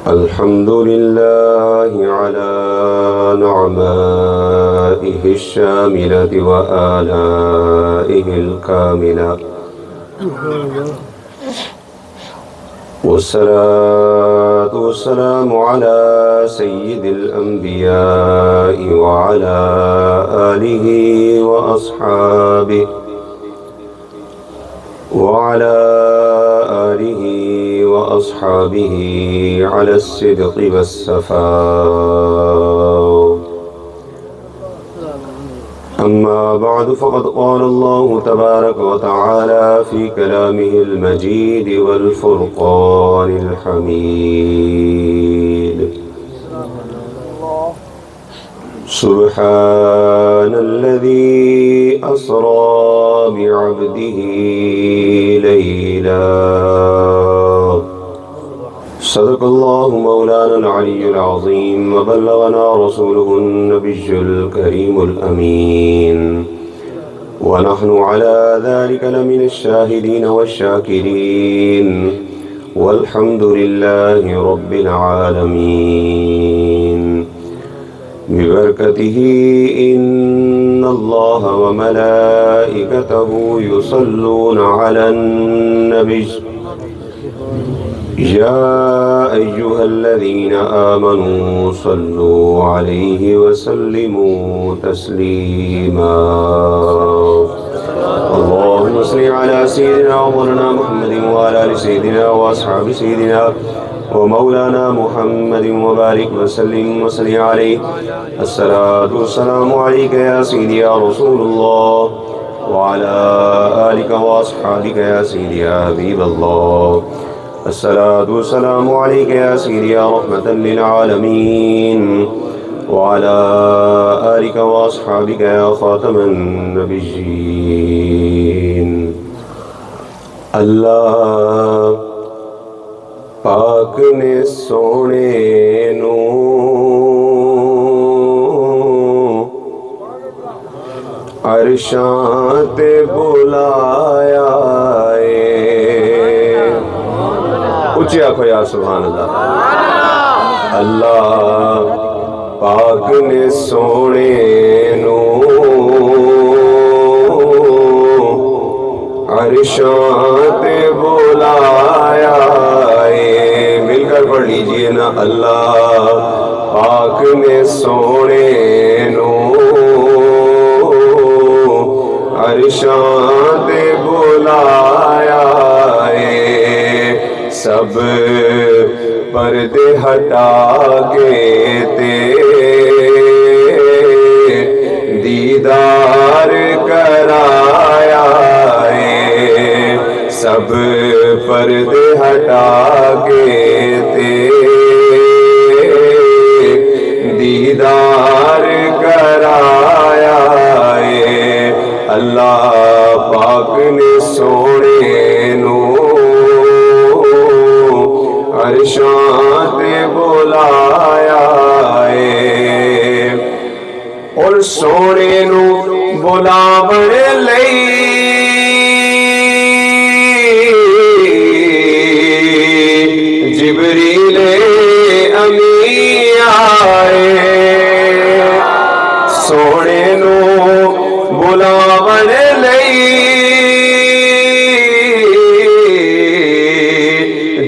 الحمد لله على نعمائه الشاملة وآلائه الكاملة، والصلاة والسلام على سيد الأنبياء وعلى آله وأصحابه على الصدق والصفاء. أما بعد، فقد قال الله تبارك وتعالى في كلامه المجيد والفرقان الحميد: سبحان الذي أسرى بعبده ليلا. صدق الله مولانا العلي العظيم، وبلغنا رسوله النبي الكريم الأمين، ونحن على ذلك لمن الشاهدين والشاكرين، والحمد لله رب العالمين. ببركته إن الله وملائكته يصلون على النبي، يا أيها الذين آمنوا صلوا عليه وسلموا تسليما. اللهم صل على سيدنا ومولانا محمد وعلى آل سيدنا وأصحاب سيدنا ومولانا محمد وبارك وسلم وصل عليه. الصلاة والسلام عليك يا سيدي يا رسول الله، وعلى آلك وأصحابك يا سيدي يا حبيب الله. الصلاة والسلام عليك يا سيدي يا رحمة للعالمين، وعلى آلك وأصحابك يا خاتم النبيين. اللہ پاک نے سونے نو عرشاں تے بلایا اے. اچھی آنکھو یا سبحان اللہ. اللہ پاک نے سونے نو عرشاں تے بلایا اے. مل کر پڑھ لیجئے نا. اللہ پاک نے سونے نو عرشاں تے بلایا اے. سب پردے ہٹا کے تے دیدار کرایا اے. سب پردے ہٹا کے تے دیدار کرایا اے. اللہ پاک نے سونے نو عرشاں تے بلایا اے. اور سونے نو بلاون لئی جبریل امی آئے. سونے نو بلاون لئی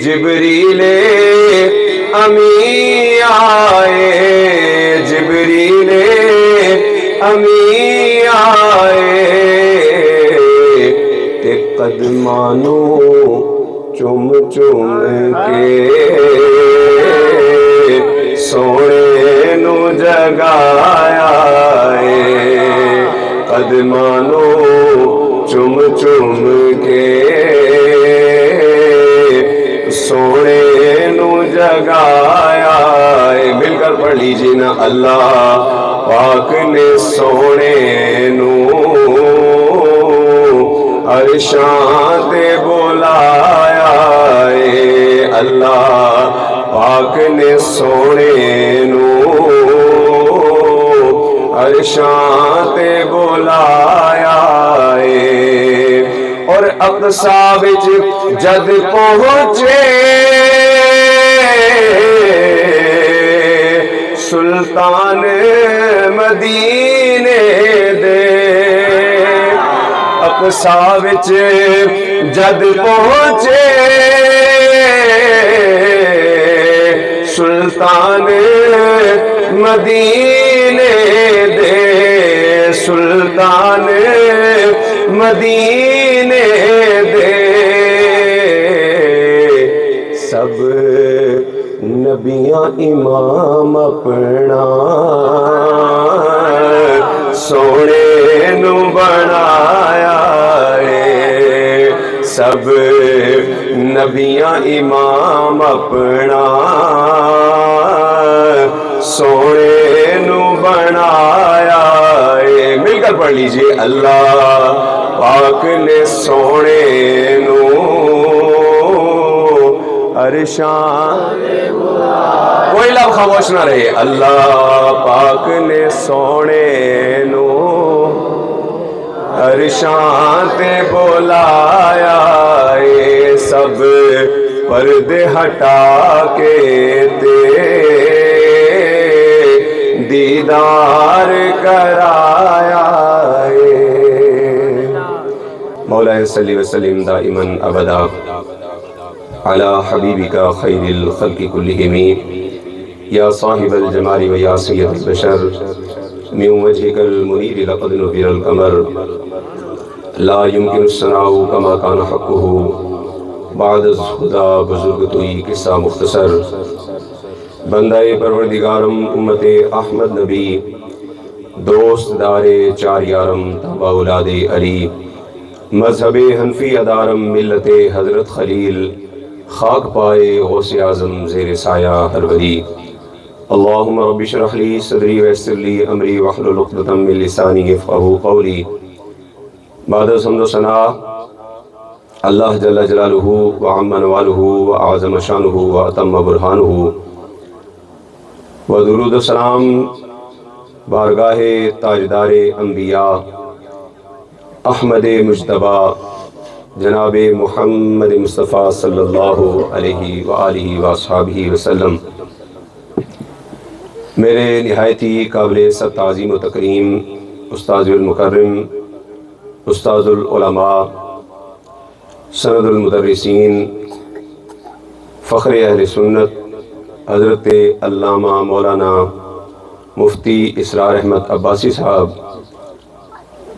جبریل امی آئے. جبریل امی آئے تے قدمانو چم چم کے سونے نو جگایا اے. قدمانو چم چم کے سونے نو جگایا اے. مل کر پڑھ لیجئے نا. اللہ پاک نے سونے نو عرشاں تے بلایا اے. اللہ پاک نے سونے نو عرشاں تے بلایا اے. اور اقصی وچ جد پہنچے اقصا وچ جد پہنچے سلطان مدینے دے سلطان مدینے دے سب نبیاں امام اپنا سونے نو بنایا ہے سب نبیاں امام اپنا سونے نو بنایا ہے مل کر پڑھ لیجئے اللہ پاک نے سونے نو عرشاں کوئی لب خاموش نہ رہے اللہ پاک نے سونے نو عرشاں تے بلایا اے سب پردے ہٹا کے تے دیدار کرایا اے مولا صلی وسلم دائما ابدا على حبيبك خير الخلق كلهم يا صاحب الجمال ويا سيد البشر من وجهك المنير لقد نبر القمر لا يمكن الثناء كما كان حقه بعد الهدى بزرگ توئی قصہ مختصر بندہ پروردگارم امت احمد نبی دوست دار چار یارم تابع اولاد علی مذہب حنفی ادارم ملت حضرت خلیل خاک پائے غوث اعظم زیر سایہ ہر ولی اللہم رب اشرح لی صدری ویسر لی امری واحلل عقدۃ من لسانی یفقہوا قولی بعد حمد و ثنا اللہ جل جلالہ وعم نوالہ وعظم شانہ واتم برہانہ ودرود و سلام بارگاہ تاجدار انبیاء احمد مجتبی جناب محمد مصطفیٰ صلی اللہ علیہ وآلہ وآصحابہ وسلم میرے نہایتی قابل سب تعظیم و تکریم استاذ المکرم استاذ العلماء سند المدرسین فخر اہل سنت حضرت علامہ مولانا مفتی اسرار احمد عباسی صاحب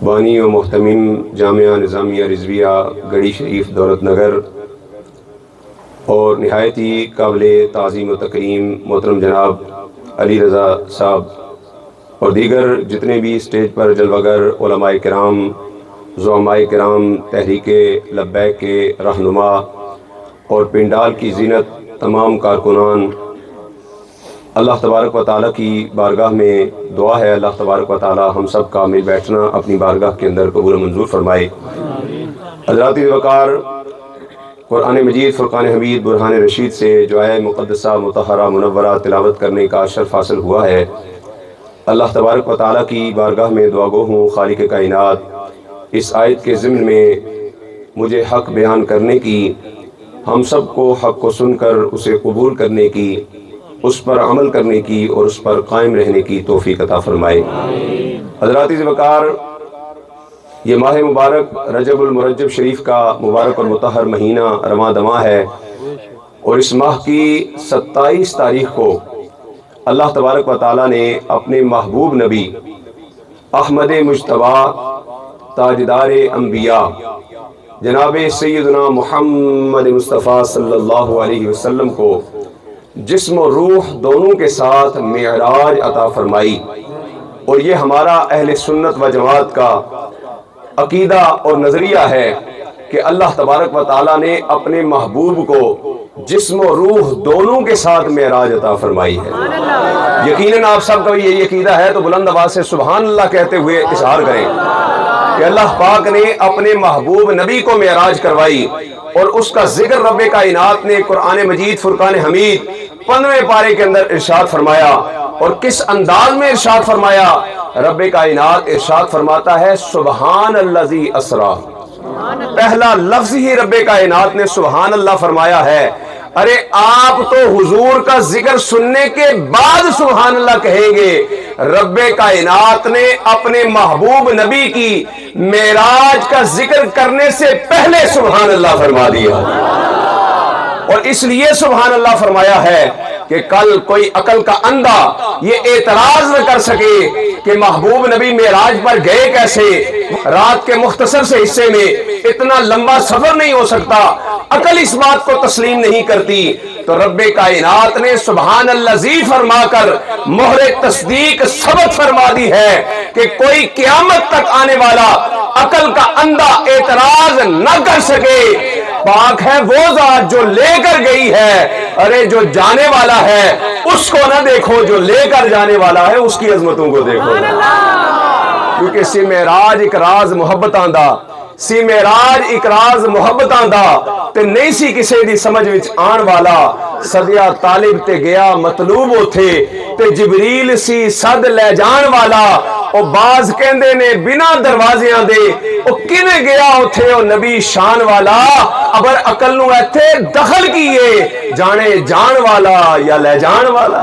بانی و محتمم جامعہ نظامیہ رضویہ گڑھی شریف دولت نگر اور نہایتی قابل تعظیم و تکریم محترم جناب علی رضا صاحب اور دیگر جتنے بھی اسٹیج پر جلوگر علماء کرام زعماء کرام تحریک لبیک کے رہنما اور پنڈال کی زینت تمام کارکنان اللہ تبارک و تعالیٰ کی بارگاہ میں دعا ہے اللہ تبارک و تعالیٰ ہم سب کا مل بیٹھنا اپنی بارگاہ کے اندر قبول منظور فرمائے حضرات وقار قرآن مجید فرقان حمید برہان رشید سے جو آیہ مقدسہ مطہرہ منورہ تلاوت کرنے کا شرف حاصل ہوا ہے اللہ تبارک و تعالیٰ کی بارگاہ میں دعا گو ہوں خالق کائنات اس آیت کے ضمن میں مجھے حق بیان کرنے کی ہم سب کو حق کو سن کر اسے قبول کرنے کی اس پر عمل کرنے کی اور اس پر قائم رہنے کی توفیق عطا فرمائے حضرات وقار یہ ماہ مبارک رجب المرجب شریف کا مبارک اور مطہر مہینہ رواں دواں ہے اور اس ماہ کی 27 تاریخ کو اللہ تبارک و تعالیٰ نے اپنے محبوب نبی احمد مجتبی تاجدار انبیاء جناب سیدنا محمد مصطفیٰ صلی اللہ علیہ وسلم کو جسم و روح دونوں کے ساتھ معراج عطا فرمائی اور یہ ہمارا اہل سنت و جماعت کا عقیدہ اور نظریہ ہے کہ اللہ تبارک و تعالیٰ نے اپنے محبوب کو جسم و روح دونوں کے ساتھ معراج عطا فرمائی ہے یقیناً آپ سب کا یہ عقیدہ ہے تو بلند آواز سے سبحان اللہ کہتے ہوئے اظہار کریں کہ اللہ پاک نے اپنے محبوب نبی کو معراج کروائی اور اس کا ذکر رب کائنات نے قرآن مجید فرقان حمید 15ویں پارے کے اندر ارشاد فرمایا اور کس انداز میں ارشاد فرمایا رب کائنات ارشاد فرماتا ہے سبحان الذی اسرا پہلا لفظ ہی رب کائنات نے سبحان اللہ فرمایا ہے ارے آپ تو حضور کا ذکر سننے کے بعد سبحان اللہ کہیں گے، رب کائنات نے اپنے محبوب نبی کی معراج کا ذکر کرنے سے پہلے سبحان اللہ فرما دیا، اور اس لیے سبحان اللہ فرمایا ہے کہ کل کوئی عقل کا اندھا یہ اعتراض نہ کر سکے کہ محبوب نبی معراج پر گئے کیسے، رات کے مختصر سے حصے میں اتنا لمبا سفر نہیں ہو سکتا، عقل اس بات کو تسلیم نہیں کرتی، تو رب کائنات نے سبحان الذی فرما کر مہر تصدیق ثبت فرما دی ہے کہ کوئی قیامت تک آنے والا عقل کا اندھا اعتراض نہ کر سکے۔ پاک ہے وہ ذات جو لے کر گئی ہے، ارے جو جانے والا ہے اس کو نہ دیکھو، جو لے کر جانے والا ہے اس کی عظمتوں کو دیکھو، کیونکہ سی معراج ایک راز محبت آندا، سی معراج ایک راز محبت آندا تے نہیں سی کسے دی سمجھ وچ آن والا، سدیا طالب تے گیا مطلوب اوتھے تے جبریل سی صد لے جان والا، او باز کہندے نے بنا دروازیاں دے او کنے گیا اوتھے او نبی شان والا، ابر عقل نو ایتھے دخل کیے جانے جان والا یا لے جان والا۔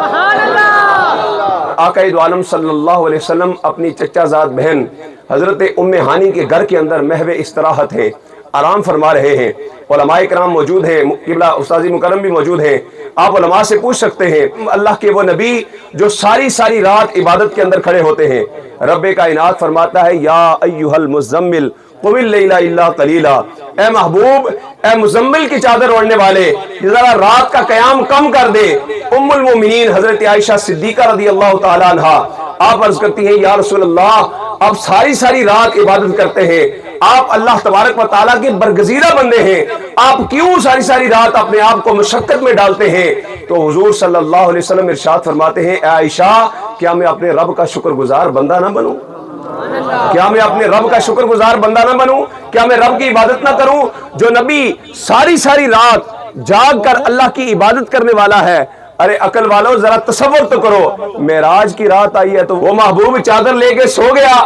آقا دو عالم صلی اللہ علیہ وسلم اپنی چچا زاد بہن حضرت ام ہانی کے گھر کے اندر محو استراحت ہے، آرام فرما رہے ہیں، علماء کرام موجود ہیں، قبلہ استاذی مکرم بھی موجود ہیں، آپ علماء سے پوچھ سکتے ہیں اللہ کے وہ نبی جو ساری رات عبادت کے اندر کھڑے ہوتے ہیں، رب کائنات فرماتا ہے یا ایھا المزمل قم اللیل الا قلیلا، اے محبوب، اے مزمل کی چادر اوڑھنے والے ذرا رات کا قیام کم کر دے۔ ام المومنین حضرت عائشہ صدیقہ رضی اللہ تعالی عنہ آپ عرض کرتی ہیں یا رسول اللہ آپ ساری رات عبادت کرتے ہیں، آپ اللہ تبارک و تعالیٰ کے برگزیدہ بندے ہیں، آپ کیوں ساری رات اپنے آپ کو مشقت میں ڈالتے ہیں؟ تو حضور صلی اللہ علیہ وسلم ارشاد فرماتے ہیں اے عائشہ کیا میں اپنے رب کا شکر گزار بندہ نہ بنوں؟ کیا میں اپنے رب کا شکر گزار بندہ نہ بنوں؟ کیا میں رب کی عبادت نہ کروں؟ جو نبی ساری رات جاگ کر اللہ کی عبادت کرنے والا ہے، ارے عقل والو ذرا تصور تو کرو، معراج کی رات آئی ہے تو وہ محبوب چادر لے کے سو گیا،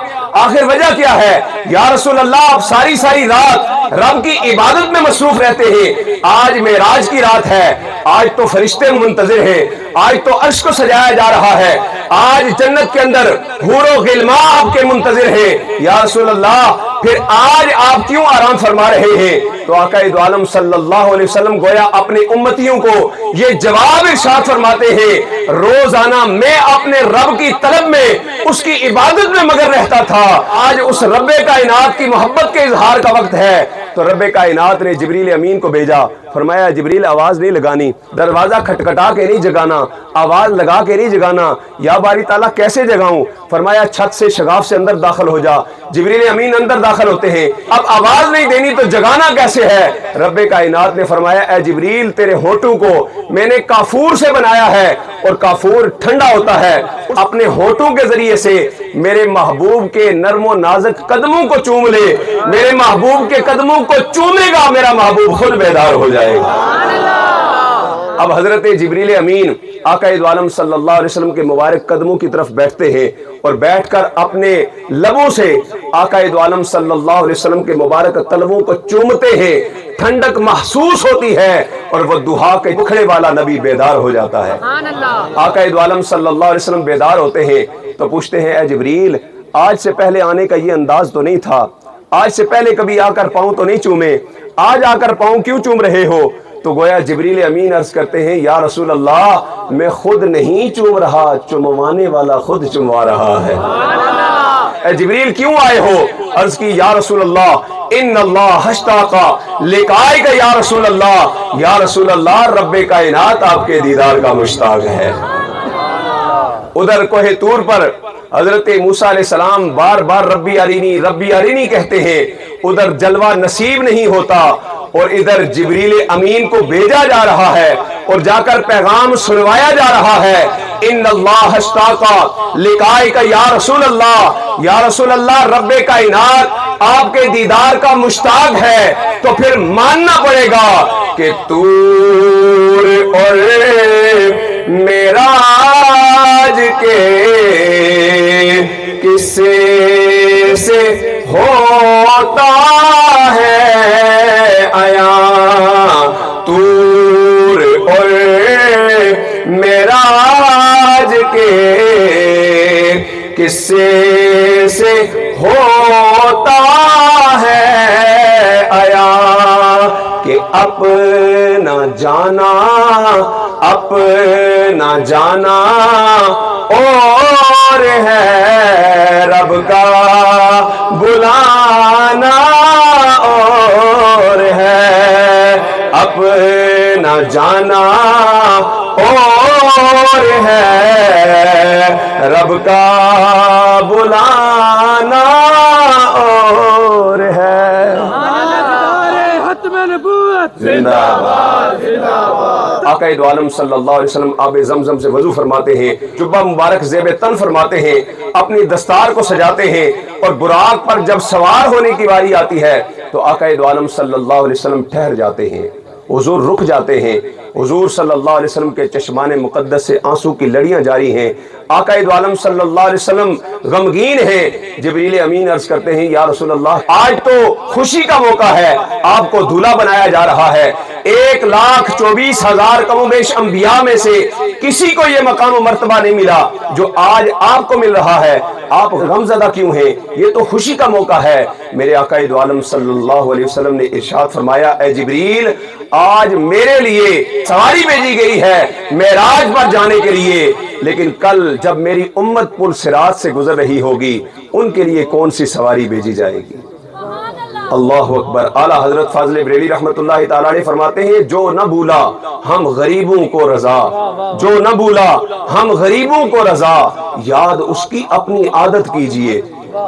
آخر وجہ کیا ہے؟ یا رسول اللہ آپ ساری رات رب کی عبادت میں مصروف رہتے ہیں، آج معراج کی رات ہے، آج تو فرشتے منتظر ہیں، آج تو عرش کو سجایا جا رہا ہے، آج جنت کے اندر حور و غلمان آپ کے منتظر ہیں، یا رسول اللہ پھر آج آپ کیوں آرام فرما رہے ہیں؟ تو آقا دو عالم صلی اللہ علیہ وسلم گویا اپنے امتیوں کو یہ جواب ارشاد فرماتے ہیں روزانہ میں اپنے رب کی طلب میں اس کی عبادت میں مگر رہتا تھا، آج اس رب کائنات کی محبت کے اظہار کا وقت ہے، تو رب کائنات نے جبریل امین کو بھیجا، فرمایا جبریل آواز نہیں لگانی، دروازہ کھٹکھٹا کے نہیں جگانا، آواز لگا کے نہیں جگانا، یا باری تعالیٰ کیسے جگاؤں؟ فرمایا چھت سے شگاف سے اندر داخل ہو جا، جبریل امین اندر داخل ہوتے ہیں، اب آواز نہیں دینی تو جگانا کیسے ہے؟ رب کائنات نے فرمایا اے جبریل تیرے ہونٹوں کو میں نے کافور سے بنایا ہے، اور کافور ٹھنڈا ہوتا ہے، اپنے ہونٹوں کے ذریعے سے میرے محبوب کے نرم و نازک قدموں کو چوم لے، میرے محبوب کے قدموں کو چومے گا میرا محبوب خود بیدار ہو جائے گا۔ اب حضرت جبریل امین آقا دو عالم صلی اللہ علیہ وسلم کے مبارک قدموں کی طرف بیٹھتے ہیں، اور بیٹھ کر اپنے لبوں سے آقا دو عالم صلی اللہ علیہ وسلم کے مبارک قدموں کو چومتے ہیں، ٹھنڈک محسوس ہوتی ہے، اور وہ دعا کے بکھڑے والا نبی بیدار ہو جاتا ہے۔ آقا دو عالم صلی اللہ علیہ وسلم بیدار ہوتے ہیں تو پوچھتے ہیں اے جبریل آج سے پہلے آنے کا یہ انداز تو نہیں تھا، آج سے پہلے کبھی آ کر پاؤں تو نہیں چومے، آج آ کر پاؤں کیوں چوم رہے ہو؟ تو گویا جبریل امین عرض کرتے ہیں یا رسول اللہ میں خود نہیں چوم رہا، چموانے والا خود چموا رہا ہے۔ اے جبریل کیوں آئے ہو؟ عرض کی یا رسول اللہ ان اللہ اشتاقا لقائک یا رسول اللہ، یا رسول اللہ رب کائنات آپ کے دیدار کا مشتاق ہے۔ ادھر کوہ طور پر حضرت موسیٰ علیہ السلام بار بار ربی ارینی کہتے ہیں، ادھر جلوہ نصیب نہیں ہوتا، اور ادھر جبریل امین کو بھیجا جا رہا ہے اور جا کر پیغام سنوایا جا رہا ہے ان اللہ اشتاقا لقائک یا رسول اللہ، یا رسول اللہ رب کائنات آپ کے دیدار کا مشتاق ہے، تو پھر ماننا پڑے گا کہ طور اور معراج کے قصے سے ہوتا ہے آیا، طور معراج کے قصے سے ہوتا ہے آیا کہ اپنا جانا اور ہے، رب کا بلانا اور ہے، اپنا جانا اور ہے، رب کا بلانا اور ہے۔ زندہ باد زندہ باد۔ آقا دو عالم صلی اللہ علیہ وسلم آب زمزم سے وضو فرماتے ہیں، جبہ مبارک زیب تن فرماتے ہیں، اپنی دستار کو سجاتے ہیں، اور براق پر جب سوار ہونے کی باری آتی ہے تو آقا دو عالم صلی اللہ علیہ وسلم ٹھہر جاتے ہیں، حضور رک جاتے ہیں۔ حضور صلی اللہ علیہ وسلم کے چشمان مقدس سے آنسو کی لڑیاں جاری ہیں۔ آقا دو عالم صلی اللہ علیہ وسلم غمگین ہیں۔ جبریل امین عرض کرتے ہیں یا رسول اللہ آج تو خوشی کا موقع ہے، آپ کو دولہا بنایا جا رہا ہے۔ 1,24,000 کم و بیش انبیاء میں سے کسی کو یہ مقام و مرتبہ نہیں ملا جو آج آپ کو مل رہا ہے، آپ غمزدہ کیوں ہیں؟ یہ تو خوشی کا موقع ہے۔ میرے آقا دو عالم صلی اللہ علیہ وسلم نے ارشاد فرمایا اے جبریل آج میرے لیے سواری بھیجی گئی ہے معراج پر جانے کے لیے، لیکن کل جب میری امت پل صراط سے گزر رہی ہوگی ان کے لیے کون سی سواری بھیجی جائے گی؟ اللہ اکبر۔ اعلیٰ حضرت فاضل بریلوی رحمت اللہ تعالی علیہ فرماتے ہیں جو نہ بھولا ہم غریبوں کو رضا، جو نہ بھولا ہم غریبوں کو رضا، یاد اس کی اپنی عادت کیجئے،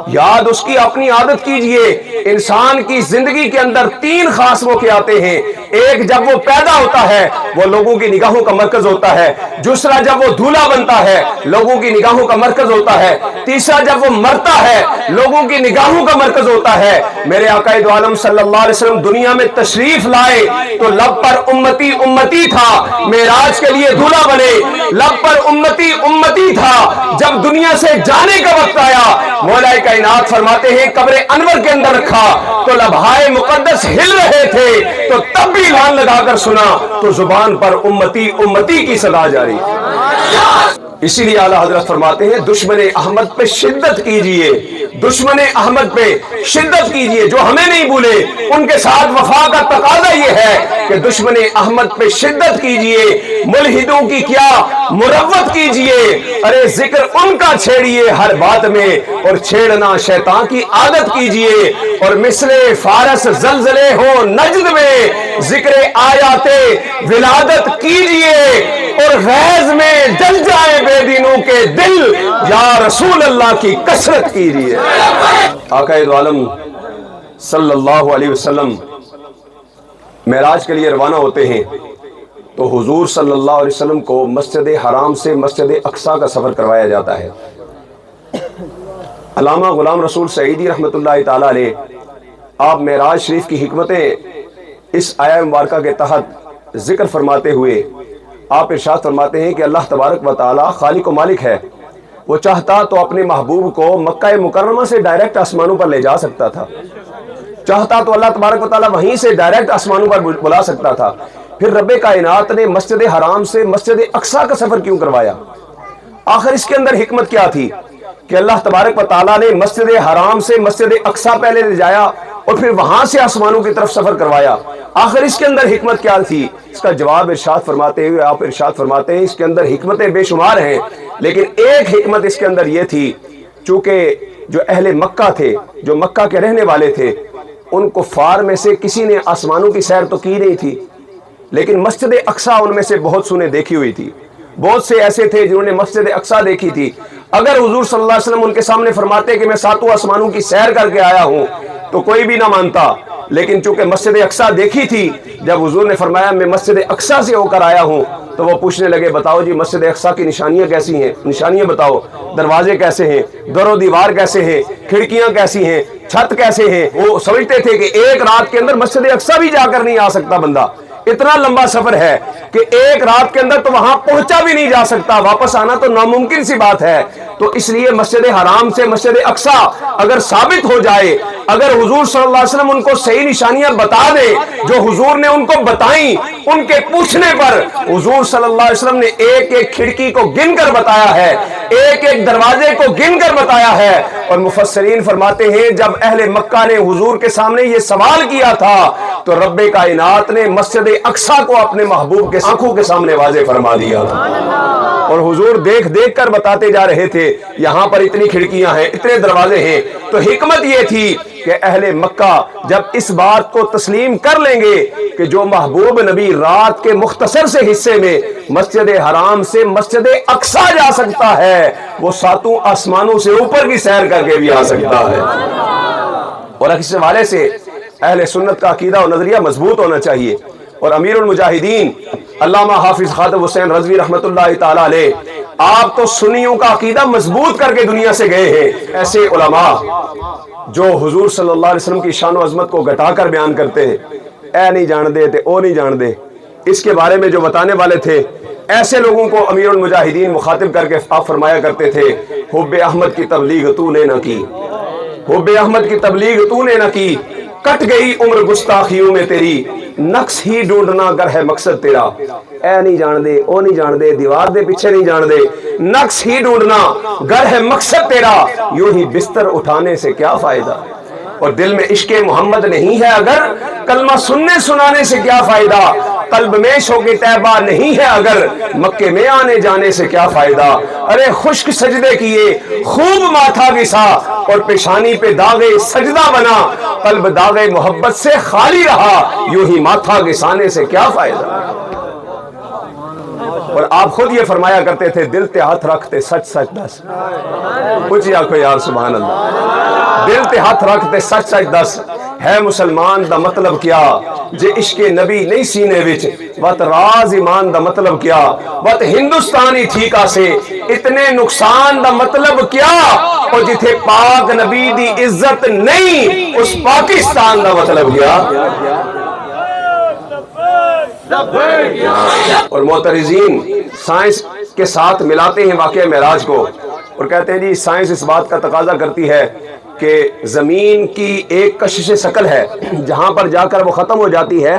یاد اس کی اپنی عادت کیجئے۔ انسان کی زندگی کے اندر 3 خاص موقع آتے ہیں، ایک جب وہ پیدا ہوتا ہے وہ لوگوں کی نگاہوں کا مرکز ہوتا ہے، دوسرا جب وہ دولہا بنتا ہے لوگوں کی نگاہوں کا مرکز ہوتا ہے، تیسرا جب وہ مرتا ہے لوگوں کی نگاہوں کا مرکز ہوتا ہے۔ میرے آقا دو عالم صلی اللہ علیہ وسلم دنیا میں تشریف لائے تو لب پر امتی امتی تھا، معراج کے لیے دولہا بنے، لب پر امتی امتی تھا۔ جب دنیا سے جانے کا وقت آیا مولا کائنات فرماتے ہیں قبر انور کے اندر رکھا تو لبہائے مقدس ہل رہے تھے، تو تب بھی لان لگا کر سنا تو زبان پر امتی امتی کی صدا جاری۔ اسی لیے اعلیٰ حضرت فرماتے ہیں دشمن احمد پہ شدت کیجئے، دشمن احمد پہ شدت کیجئے، جو ہمیں نہیں بھولے ان کے ساتھ وفا کا تقاضا یہ ہے کہ دشمن احمد پہ شدت کیجئے، ملحدوں کی کیا مروت کیجئے، ارے ذکر ان کا چھیڑیے ہر بات میں اور چھیڑنا شیطان کی عادت کیجئے، اور مثل فارس زلزلے ہو نجد میں ذکر آیات ولادت کیجئے، اور غیظ میں جل جائے بے دینوں کے دل، یا رسول اللہ کی کثرت کیجئے۔ آقا دو عالم صلی اللہ علیہ وسلم معراج کے لیے روانہ ہوتے ہیں تو حضور صلی اللہ علیہ وسلم کو مسجد حرام سے مسجد اقصی کا سفر کروایا جاتا ہے۔ علامہ غلام رسول سعیدی رحمت اللہ تعالی علیہ آپ معراج شریف کی حکمتیں اس آیہ مبارکہ کے تحت ذکر فرماتے ہوئے آپ ارشاد فرماتے ہیں کہ اللہ تبارک و تعالی خالق و مالک ہے، وہ چاہتا تو اپنے محبوب کو مکہ مکرمہ سے ڈائریکٹ آسمانوں پر لے جا سکتا تھا، چاہتا تو اللہ تبارک و تعالی وہیں سے ڈائریکٹ آسمانوں پر بلا سکتا تھا، پھر رب کائنات نے مسجد حرام سے مسجد اقصی کا سفر کیوں کروایا؟ آخر اس کے اندر حکمت کیا تھی کہ اللہ تبارک و تعالیٰ نے مسجد حرام سے مسجد اقصی پہلے لے جایا اور پھر وہاں سے آسمانوں کی طرف سفر کروایا؟ آخر اس کے اندر حکمت کیا تھی؟ اس کا جواب ارشاد فرماتے ہوئے آپ ارشاد فرماتے ہیں اس کے اندر حکمتیں بے شمار ہیں، لیکن ایک حکمت اس کے اندر یہ تھی چونکہ جو اہل مکہ تھے، جو مکہ کے رہنے والے تھے، ان کفار میں سے کسی نے آسمانوں کی سیر تو کی نہیں تھی، لیکن مسجد اقصی ان میں سے بہت سو نے دیکھی ہوئی تھی، بہت سے ایسے تھے جنہوں نے مسجد اقصی دیکھی تھی۔ اگر حضور صلی اللہ علیہ وسلم ان کے سامنے فرماتے کہ میں 7 آسمانوں کی سیر کر کے آیا ہوں تو کوئی بھی نہ مانتا، لیکن چونکہ مسجد اقصی دیکھی تھی، جب حضور نے فرمایا میں مسجد اقصی سے ہو کر آیا ہوں تو وہ پوچھنے لگے بتاؤ جی مسجد اقصی کی نشانیاں کیسی ہیں، نشانیاں بتاؤ، دروازے کیسے ہیں، در و دیوار کیسے ہیں، کھڑکیاں کیسی ہیں، چھت کیسے ہیں۔ وہ سمجھتے تھے کہ ایک رات کے اندر مسجد اقصی بھی جا کر نہیں آ سکتا بندہ، اتنا لمبا سفر ہے کہ ایک رات کے اندر تو وہاں پہنچا بھی نہیں جا سکتا، واپس آنا تو ناممکن سی بات ہے۔ تو اس لیے مسجد حرام سے مسجد اقصی اگر ثابت ہو جائے، اگر حضور صلی اللہ علیہ وسلم ان کو صحیح نشانیاں بتا دے جو حضور نے ان کو بتائیں، ان کے پوچھنے پر حضور صلی اللہ علیہ وسلم نے ایک ایک کھڑکی کو گن کر بتایا ہے، ایک ایک دروازے کو گن کر بتایا ہے۔ اور مفسرین فرماتے ہیں جب اہل مکہ نے حضور کے سامنے یہ سوال کیا تھا تو رب کائنات نے مسجد اقصی کو اپنے محبوب کے آنکھوں کے سامنے واضح فرما دیا تھا، اور حضور دیکھ دیکھ کر بتاتے جا رہے تھے یہاں پر اتنی کھڑکیاں ہیں، اتنے دروازے ہیں۔ تو حکمت یہ تھی کہ اہل مکہ جب اس بات کو تسلیم کر لیں گے کہ جو محبوب نبی رات کے مختصر سے حصے میں مسجد حرام سے مسجد اقصی جا سکتا ہے، وہ ساتوں آسمانوں سے اوپر کی سیر کر کے بھی آ سکتا ہے۔ اور اس حوالے سے اہل سنت کا عقیدہ و نظریہ مضبوط ہونا چاہیے۔ اور امیر المجاہدین علامہ حافظ خادم حسین رضوی رحمۃ اللہ تعالی علیہ، آپ تو سنیوں کا عقیدہ مضبوط کر کے دنیا سے گئے ہیں۔ ایسے علماء جو حضور صلی اللہ علیہ وسلم کی شان و عظمت کو گھٹا کر بیان کرتے ہیں، اے نہیں جان دے تے او نہیں جان دے، اس کے بارے میں جو بتانے والے تھے، ایسے لوگوں کو امیر المجاہدین مخاطب کر کے آپ فرمایا کرتے تھے حب احمد کی تبلیغ تو نے نہ کی، حب احمد کی تبلیغ تو نے نہ کی، کٹ گئی عمر گستاخیوں میں تیری، نقص ہی ڈھونڈنا گر ہے مقصد تیرا۔ اے نہیں جان دے او نہیں جان دے، دیوار دے پیچھے نہیں جان دے، نقص ہی ڈھونڈنا گر ہے مقصد تیرا، یوں ہی بستر اٹھانے سے کیا فائدہ، اور دل میں عشق محمد نہیں ہے اگر، کلمہ سننے سنانے سے کیا فائدہ، قلب میں شوق طیبہ نہیں ہے اگر، مکے میں آنے جانے سے کیا فائدہ۔ ارے خشک سجدے کیے خوب ماتھا گسا، اور پیشانی پہ داغے سجدہ بنا، قلب داغے محبت سے خالی رہا، یوں ہی ماتھا گسانے سے کیا فائدہ۔ اور آپ خود یہ فرمایا کرتے تھے دل تے ہاتھ رکھتے سچ سچ دس، کچھ یا کوئی یار سبحان اللہ، دل تے ہاتھ رکھتے سچ سچ دس، ہے مسلمان دا مطلب کیا جے عشق نبی نہیں سینے وچ، وات راز ایمان دا مطلب کیا، وات ہندوستانی تھی کاسے اتنے نقصان دا مطلب کیا، اور جتھے پاک نبی دی عزت نہیں اس پاکستان دا مطلب کیا۔ اور معترضین سائنس کے ساتھ ملاتے ہیں واقعہ معراج کو، اور کہتے ہیں جی سائنس اس بات کا تقاضا کرتی ہے کہ زمین کی ایک کشش ثقل ہے، جہاں پر جا کر وہ ختم ہو جاتی ہے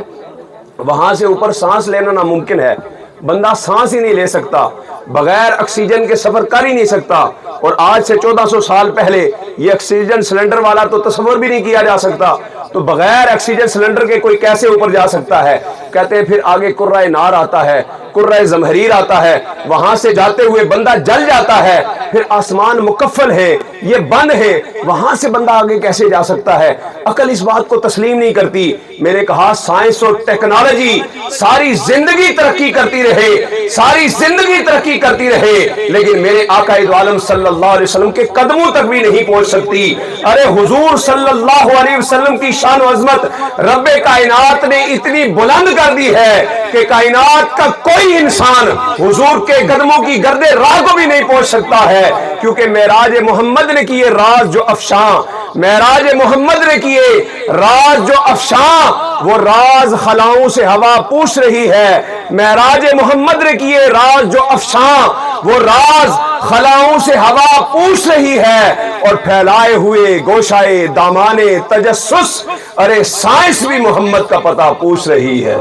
وہاں سے اوپر سانس لینا ناممکن ہے، بندہ سانس ہی نہیں لے سکتا، بغیر آکسیجن کے سفر کر ہی نہیں سکتا، اور آج سے 1400 سال پہلے یہ آکسیجن سلنڈر والا تو تصور بھی نہیں کیا جا سکتا، تو بغیر آکسیجن سلنڈر کے کوئی کیسے اوپر جا سکتا ہے۔ کہتے ہیں پھر آگے کرۂ نار آتا ہے، کرۂ زمہریر آتا ہے، وہاں سے جاتے ہوئے بندہ جل جاتا ہے، پھر آسمان مکفل ہے، یہ بند ہے، وہاں سے بندہ آگے کیسے جا سکتا ہے۔ عقل اس بات کو تسلیم نہیں کرتی۔ میں نے کہا سائنس اور ٹیکنالوجی ساری زندگی ترقی کرتی رہے، ساری زندگی ترقی کرتی رہے، لیکن میرے آقا دو عالم صلی اللہ علیہ وسلم کے قدموں تک بھی نہیں پہنچ سکتی۔ ارے حضور صلی اللہ علیہ وسلم کی شان و عظمت رب کائنات نے اتنی بلند کر دی ہے کہ کائنات کا کوئی انسان حضور کے قدموں کی گرد راہ کو بھی نہیں پہنچ سکتا ہے، کیونکہ معراج محمد نے کیے راز جو افشاں، معراج محمد نے کیے راز جو افشاں، وہ راز خلاؤں سے ہوا پوچھ رہی ہے۔ معراج محمد نے کیے راز جو افشاں، وہ راز خلاؤں سے ہوا پوچھ رہی ہے، اور پھیلائے ہوئے گوشائے دامانے تجسس، ارے سائنس بھی محمد کا پتہ پوچھ رہی ہے۔